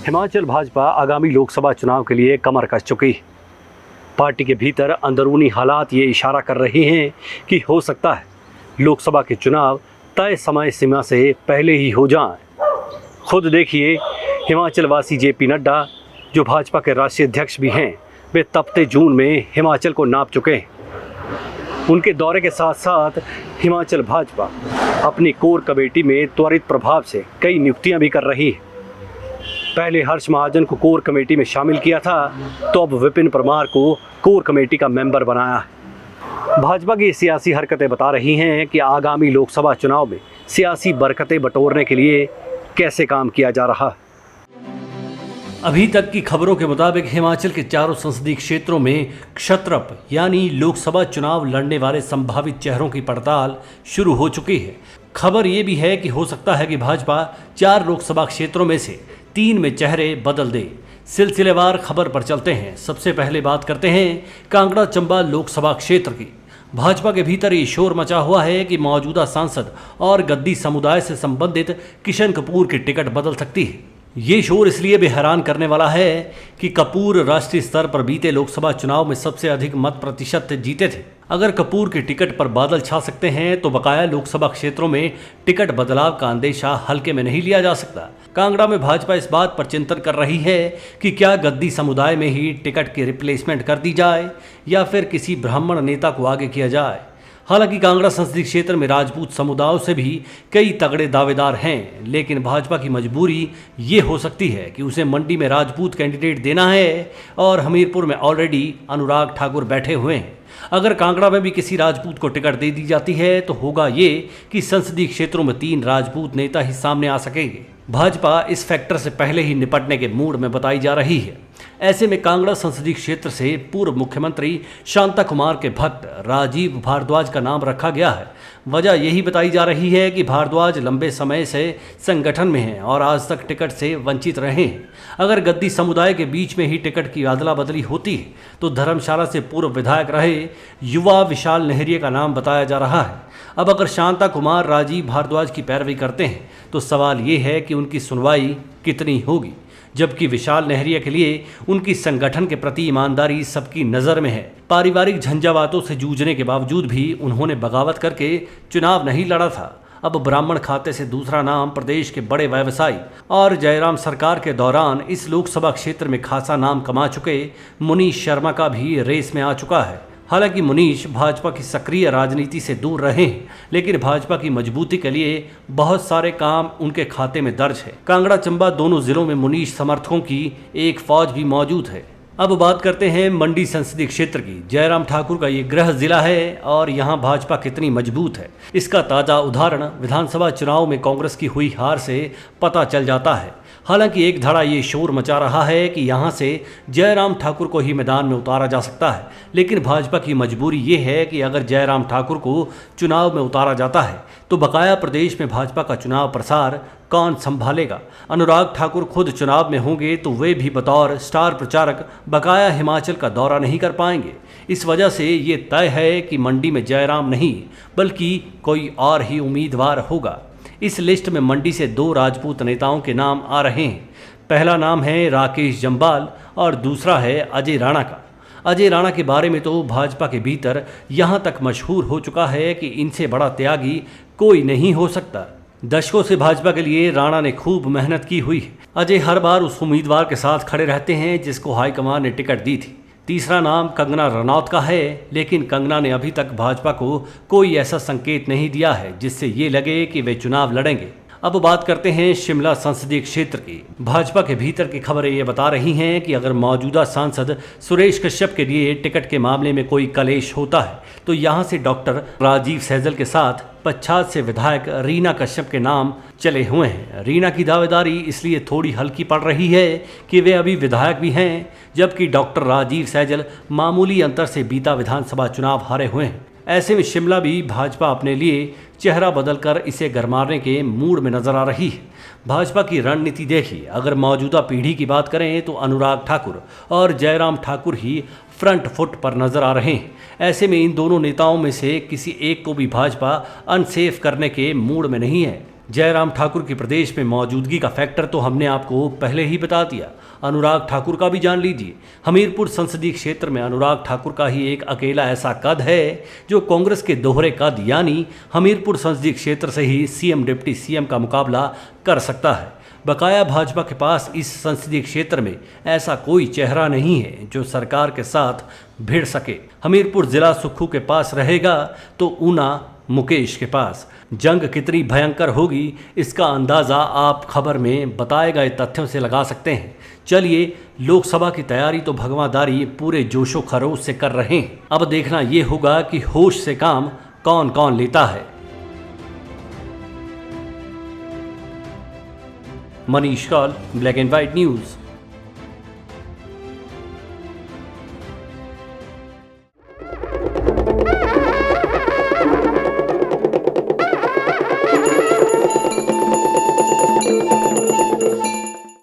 हिमाचल भाजपा आगामी लोकसभा चुनाव के लिए कमर कस चुकी। पार्टी के भीतर अंदरूनी हालात ये इशारा कर रहे हैं कि हो सकता है लोकसभा के चुनाव तय समय सीमा से पहले ही हो जाएं। खुद देखिए, हिमाचल वासी जेपी नड्डा, जो भाजपा के राष्ट्रीय अध्यक्ष भी हैं, वे तपते जून में हिमाचल को नाप चुके हैं। उनके दौरे के साथ साथ हिमाचल भाजपा अपनी कोर कमेटी में त्वरित प्रभाव से कई नियुक्तियां भी कर रही है। पहले हर्ष महाजन को कोर कमेटी में शामिल किया था, तो अब विपिन परमार को कोर कमेटी का मेंबर बनाया है। भाजपा की सियासी हरकतें बता रही हैं कि आगामी लोकसभा चुनाव में सियासी बरकतें बटोरने के लिए कैसे काम किया जा रहा है। अभी तक की खबरों के मुताबिक हिमाचल के चारों संसदीय क्षेत्रों में क्षत्रप यानी लोकसभा चुनाव लड़ने वाले संभावित चेहरों की पड़ताल शुरू हो चुकी है। खबर ये भी है कि हो सकता है कि भाजपा 4 लोकसभा क्षेत्रों में से 3 में चेहरे बदल दे। सिलसिलेवार खबर पर चलते हैं। सबसे पहले बात करते हैं कांगड़ा चंबा लोकसभा क्षेत्र की। भाजपा के भीतर ये शोर मचा हुआ है कि मौजूदा सांसद और गद्दी समुदाय से संबंधित किशन कपूर की टिकट बदल सकती है। ये शोर इसलिए भी हैरान करने वाला है कि कपूर राष्ट्रीय स्तर पर बीते लोकसभा चुनाव में सबसे अधिक मत प्रतिशत जीते थे। अगर कपूर की टिकट पर बादल छा सकते हैं तो बकाया लोकसभा क्षेत्रों में टिकट बदलाव का अंदेशा हल्के में नहीं लिया जा सकता। कांगड़ा में भाजपा इस बात पर चिंतन कर रही है कि क्या गद्दी समुदाय में ही टिकट की रिप्लेसमेंट कर दी जाए या फिर किसी ब्राह्मण नेता को आगे किया जाए। हालांकि कांगड़ा संसदीय क्षेत्र में राजपूत समुदायों से भी कई तगड़े दावेदार हैं, लेकिन भाजपा की मजबूरी ये हो सकती है कि उसे मंडी में राजपूत कैंडिडेट देना है और हमीरपुर में ऑलरेडी अनुराग ठाकुर बैठे हुए हैं। अगर कांगड़ा में भी किसी राजपूत को टिकट दे दी जाती है तो होगा ये कि संसदीय क्षेत्रों में 3 राजपूत नेता ही सामने आ सकेंगे। भाजपा इस फैक्टर से पहले ही निपटने के मूड में बताई जा रही है। ऐसे में कांगड़ा संसदीय क्षेत्र से पूर्व मुख्यमंत्री शांता कुमार के भक्त राजीव भारद्वाज का नाम रखा गया है। वजह यही बताई जा रही है कि भारद्वाज लंबे समय से संगठन में हैं और आज तक टिकट से वंचित रहे हैं। अगर गद्दी समुदाय के बीच में ही टिकट की अदला बदली होती है तो धर्मशाला से पूर्व विधायक रहे युवा विशाल नेहरिया का नाम बताया जा रहा है। अब अगर शांता कुमार राजीव भारद्वाज की पैरवी करते हैं तो सवाल ये है कि उनकी सुनवाई कितनी होगी, जबकि विशाल नेहरिया के लिए उनकी संगठन के प्रति ईमानदारी सबकी नज़र में है। पारिवारिक झंझावातों से जूझने के बावजूद भी उन्होंने बगावत करके चुनाव नहीं लड़ा था। अब ब्राह्मण खाते से दूसरा नाम प्रदेश के बड़े व्यवसायी और जयराम सरकार के दौरान इस लोकसभा क्षेत्र में खासा नाम कमा चुके मुनीश शर्मा का भी रेस में आ चुका है। हालांकि मुनीश भाजपा की सक्रिय राजनीति से दूर रहे हैं, लेकिन भाजपा की मजबूती के लिए बहुत सारे काम उनके खाते में दर्ज है। कांगड़ा चंबा दोनों जिलों में मुनीश समर्थकों की एक फौज भी मौजूद है। अब बात करते हैं मंडी संसदीय क्षेत्र की। जयराम ठाकुर का ये गृह जिला है और यहाँ भाजपा कितनी मजबूत है, इसका ताज़ा उदाहरण विधानसभा चुनाव में कांग्रेस की हुई हार से पता चल जाता है। हालांकि एक धड़ा ये शोर मचा रहा है कि यहाँ से जयराम ठाकुर को ही मैदान में उतारा जा सकता है, लेकिन भाजपा की मजबूरी ये है कि अगर जयराम ठाकुर को चुनाव में उतारा जाता है तो बकाया प्रदेश में भाजपा का चुनाव प्रसार कौन संभालेगा। अनुराग ठाकुर खुद चुनाव में होंगे तो वे भी बतौर स्टार प्रचारक बकाया हिमाचल का दौरा नहीं कर पाएंगे। इस वजह से ये तय है कि मंडी में जयराम नहीं बल्कि कोई और ही उम्मीदवार होगा। इस लिस्ट में मंडी से 2 राजपूत नेताओं के नाम आ रहे हैं। पहला नाम है राकेश जम्बाल और दूसरा है अजय राणा का। अजय राणा के बारे में तो भाजपा के भीतर यहाँ तक मशहूर हो चुका है कि इनसे बड़ा त्यागी कोई नहीं हो सकता। दशकों से भाजपा के लिए राणा ने खूब मेहनत की हुई है। अजय हर बार उस उम्मीदवार के साथ खड़े रहते हैं जिसको हाईकमान ने टिकट दी थी। तीसरा नाम कंगना रनौत का है, लेकिन कंगना ने अभी तक भाजपा को कोई ऐसा संकेत नहीं दिया है जिससे ये लगे कि वे चुनाव लड़ेंगे। अब बात करते हैं शिमला संसदीय क्षेत्र की। भाजपा के भीतर की खबरें ये बता रही हैं कि अगर मौजूदा सांसद सुरेश कश्यप के लिए टिकट के मामले में कोई कलेश होता है तो यहाँ से डॉक्टर राजीव सैजल के साथ पच्छाद से विधायक रीना कश्यप के नाम चले हुए हैं। रीना की दावेदारी इसलिए थोड़ी हल्की पड़ रही है कि वे अभी विधायक भी हैं, जबकि डॉक्टर राजीव सैजल मामूली अंतर से बीता विधानसभा चुनाव हारे हुए हैं। ऐसे में शिमला भी भाजपा अपने लिए चेहरा बदलकर इसे गरमाने के मूड में नजर आ रही है। भाजपा की रणनीति देखिए, अगर मौजूदा पीढ़ी की बात करें तो अनुराग ठाकुर और जयराम ठाकुर ही फ्रंट फुट पर नजर आ रहे हैं। ऐसे में इन दोनों नेताओं में से किसी एक को भी भाजपा अनसेफ करने के मूड में नहीं है। जयराम ठाकुर की प्रदेश में मौजूदगी का फैक्टर तो हमने आपको पहले ही बता दिया। अनुराग ठाकुर का भी जान लीजिए। हमीरपुर संसदीय क्षेत्र में अनुराग ठाकुर का ही एक अकेला ऐसा कद है जो कांग्रेस के दोहरे कद यानी हमीरपुर संसदीय क्षेत्र से ही सीएम डिप्टी सीएम का मुकाबला कर सकता है। बकाया भाजपा के पास इस संसदीय क्षेत्र में ऐसा कोई चेहरा नहीं है जो सरकार के साथ भिड़ सके। हमीरपुर जिला सुक्खू के पास रहेगा तो ऊना मुकेश के पास। जंग कितनी भयंकर होगी इसका अंदाज़ा आप खबर में बताए गए तथ्यों से लगा सकते हैं। चलिए, लोकसभा की तैयारी तो भगवादारी पूरे जोशो खरोश से कर रहे हैं। अब देखना ये होगा कि होश से काम कौन कौन लेता है। Manish Kaul, black and white news.